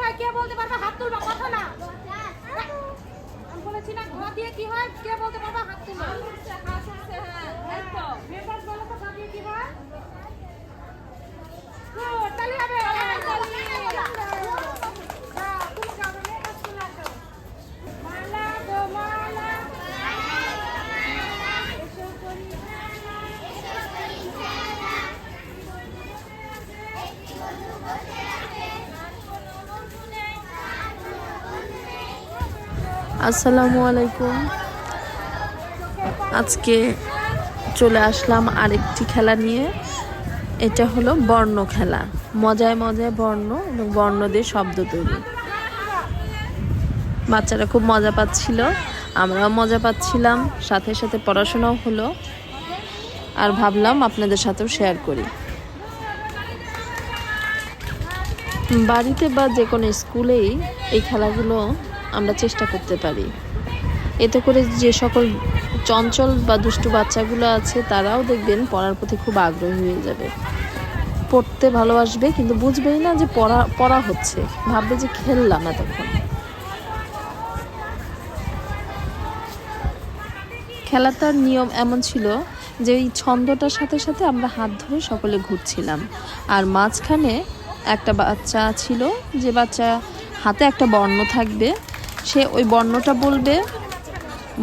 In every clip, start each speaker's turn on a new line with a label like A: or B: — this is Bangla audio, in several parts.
A: হয় কে বলতে পারবে? হাত তুলবা, কথা না। আমি বলেছি না ঘ দিয়ে কি হয় কে বলতে পারবে? হাত তুলবা। এই তো মেম্বার বলো তো ঘ দিয়ে কি হয়? গুড, তালি হবে। তালি। তুমি যাবে না, কাজ চলে আসো। মালা গো মালা, এসো করি খেলা,
B: আসসালামু আলাইকুম। আজকে চলে আসলাম আরেকটি খেলা নিয়ে। এটা হলো বর্ণ খেলা। মজায় মজায় বর্ণ এবং বর্ণ দিয়ে শব্দ তৈরি। বাচ্চারা খুব মজা পাচ্ছিল, আমরাও মজা পাচ্ছিলাম, সাথে সাথে পড়াশোনাও হলো। আর ভাবলাম আপনাদের সাথেও শেয়ার করি। বাড়িতে বা যে কোনো স্কুলেই এই খেলাগুলো আমরা চেষ্টা করতে পারি। এতে করে যে সকল চঞ্চল বা দুষ্টু বাচ্চাগুলো আছে তারাও দেখবেন পড়ার প্রতি খুব আগ্রহী হয়ে যাবে, পড়তে ভালোবাসবে, কিন্তু বুঝবেই না যে পড়া হচ্ছে, ভাববে যে খেললাম এতক্ষণ। খেলাটার নিয়ম এমন ছিল যে এই ছন্দটার সাথে সাথে আমরা হাত ধরে সকলে ঘুরছিলাম, আর মাঝখানে একটা বাচ্চা ছিল, যে বাচ্চা হাতে একটা বর্ণ থাকবে, সে ওই বর্ণটা বলবে,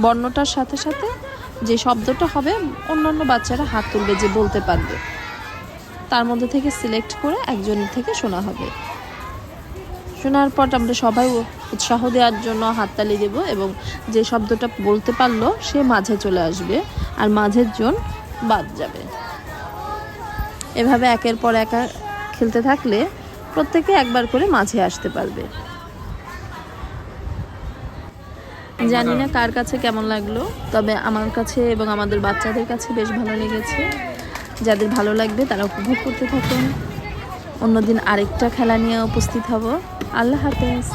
B: বর্ণটার সাথে সাথে যে শব্দটা হবে অন্যান্য বাচ্চারা হাত তুলবে যে বলতে পারবে, তার মধ্যে থেকে সিলেক্ট করে একজনের থেকে শোনা হবে। শোনার পর আমরা সবাই উৎসাহ দেওয়ার জন্য হাততালি দেব, এবং যে শব্দটা বলতে পারলো সে মাঝে চলে আসবে আর মাঝের জন বাদ যাবে। এভাবে একের পর এক খেলতে থাকলে প্রত্যেকে একবার করে মাঝে আসতে পারবে। জানি না কার কাছে কেমন লাগলো, তবে আমার কাছে এবং আমাদের বাচ্চাদের কাছে বেশ ভালো লেগেছে। যাদের ভালো লাগবে তারা উপভোগ করতে থাকুন। অন্যদিন আরেকটা খেলা নিয়ে উপস্থিত হব। আল্লাহ হাফেজ।